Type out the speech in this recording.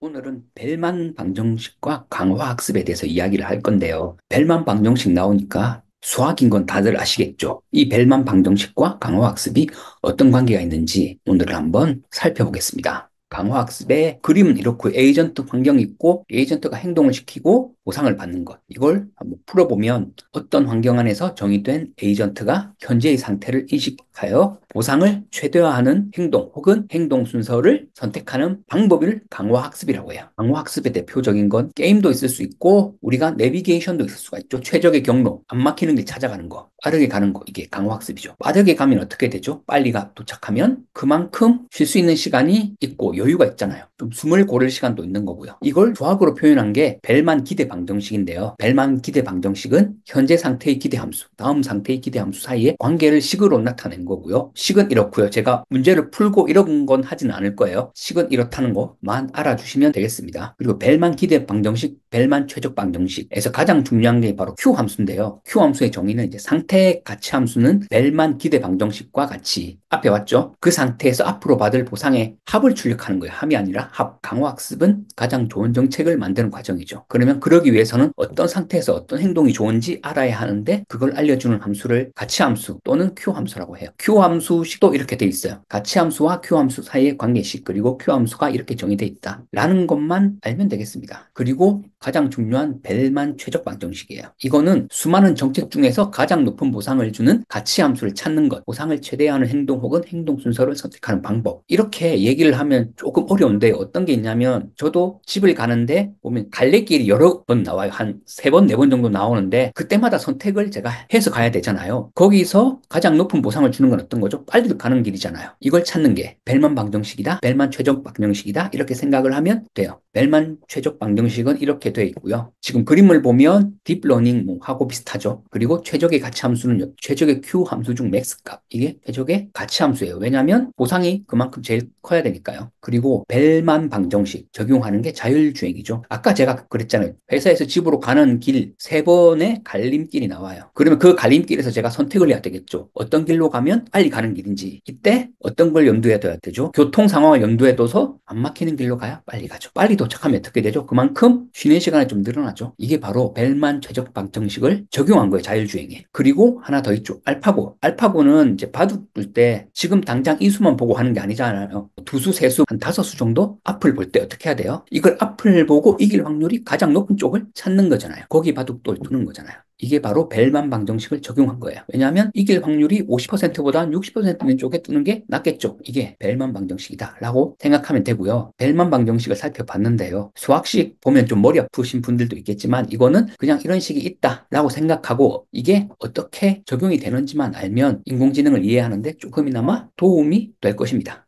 오늘은 벨만 방정식과 강화학습에 대해서 이야기를 할 건데요. 벨만 방정식 나오니까 수학인 건 다들 아시겠죠? 이 벨만 방정식과 강화학습이 어떤 관계가 있는지 오늘 한번 살펴보겠습니다. 강화학습의 그림은 이렇고 에이전트 환경이 있고 에이전트가 행동을 시키고 보상을 받는 것. 이걸 한번 풀어보면 어떤 환경 안에서 정의된 에이전트가 현재의 상태를 인식하여 보상을 최대화하는 행동 혹은 행동 순서를 선택하는 방법을 강화학습이라고 해요. 강화학습의 대표적인 건 게임도 있을 수 있고 우리가 내비게이션도 있을 수가 있죠. 최적의 경로, 안 막히는 길 찾아가는 거, 빠르게 가는 거, 이게 강화학습이죠. 빠르게 가면 어떻게 되죠? 빨리 도착하면 그만큼 쉴 수 있는 시간이 있고 여유가 있잖아요. 좀 숨을 고를 시간도 있는 거고요. 이걸 수학으로 표현한 게 벨만 기대 방정식인데요. 벨만 기대 방정식은 현재 상태의 기대 함수, 다음 상태의 기대 함수 사이의 관계를 식으로 나타낸 거고요. 식은 이렇고요. 제가 문제를 풀고 이런 건 하지는 않을 거예요. 식은 이렇다는 것만 알아주시면 되겠습니다. 그리고 벨만 기대 방정식, 벨만 최적 방정식에서 가장 중요한 게 바로 Q 함수인데요. Q 함수의 정의는 이제 상태 가치 함수는 벨만 기대 방정식과 같이 앞에 왔죠. 그 상태에서 앞으로 받을 보상의 합을 출력하는 거예요. 함이 아니라 합. 강화학습은 가장 좋은 정책을 만드는 과정이죠. 그러면 그러기 위해서는 어떤 상태에서 어떤 행동이 좋은지 알아야 하는데 그걸 알려주는 함수를 가치 함수 또는 Q 함수라고 해요. Q 함수식도 이렇게 돼 있어요. 가치 함수와 Q 함수 사이의 관계식 그리고 Q 함수가 이렇게 정의돼 있다. 라는 것만 알면 되겠습니다. 그리고 가장 중요한 벨만 최적 방정식이에요. 이거는 수많은 정책 중에서 가장 높은 보상을 주는 가치 함수를 찾는 것, 보상을 최대화하는 행동 혹은 행동 순서를 선택하는 방법. 이렇게 얘기를 하면 조금 어려운데 어떤 게 있냐면 저도 집을 가는데 보면 갈래길이 여러 번 나와요. 한 세 번, 네 번 정도 나오는데 그때마다 선택을 제가 해서 가야 되잖아요. 거기서 가장 높은 보상을 주는 건 어떤 거죠? 빨리 가는 길이잖아요. 이걸 찾는 게 벨만 방정식이다, 벨만 최적 방정식이다 이렇게 생각을 하면 돼요. 벨만 최적 방정식은 이렇게 돼 있고요. 지금 그림을 보면 딥러닝 하고 비슷하죠. 그리고 최적의 가치 함수는 최적의 Q 함수 중 맥스 값. 이게 최적의 가치 함수예요. 왜냐하면 보상이 그만큼 제일 커야 되니까요. 그리고 벨만 방정식 적용하는 게 자율주행이죠. 아까 제가 그랬잖아요. 회사에서 집으로 가는 길 세 번의 갈림길이 나와요. 그러면 그 갈림길에서 제가 선택을 해야 되겠죠. 어떤 길로 가면 빨리 가는 길인지. 이때 어떤 걸 염두에 둬야 되죠? 교통 상황을 염두에 둬서 안 막히는 길로 가야 빨리 가죠. 빨리 도착하면 어떻게 되죠? 그만큼 쉬는 시간이 좀 늘어나죠. 이게 바로 벨만 최적 방정식을 적용한 거예요. 자율주행에. 그리고 하나 더 있죠. 알파고. 알파고는 이제 바둑 둘 때 지금 당장 이 수만 보고 하는 게 아니잖아요. 두 수, 세 수, 한 다섯 수 정도 앞을 볼 때 어떻게 해야 돼요? 이걸 앞을 보고 이길 확률이 가장 높은 쪽을 찾는 거잖아요. 거기 바둑돌 두는 거잖아요. 이게 바로 벨만 방정식을 적용한 거예요. 왜냐하면 이길 확률이 50%보다 60%는 쪽에 뜨는 게 낫겠죠. 이게 벨만 방정식이다 라고 생각하면 되고요. 벨만 방정식을 살펴봤는데요. 수학식 보면 좀 머리 아프신 분들도 있겠지만 이거는 그냥 이런 식이 있다 라고 생각하고 이게 어떻게 적용이 되는지만 알면 인공지능을 이해하는데 조금이나마 도움이 될 것입니다.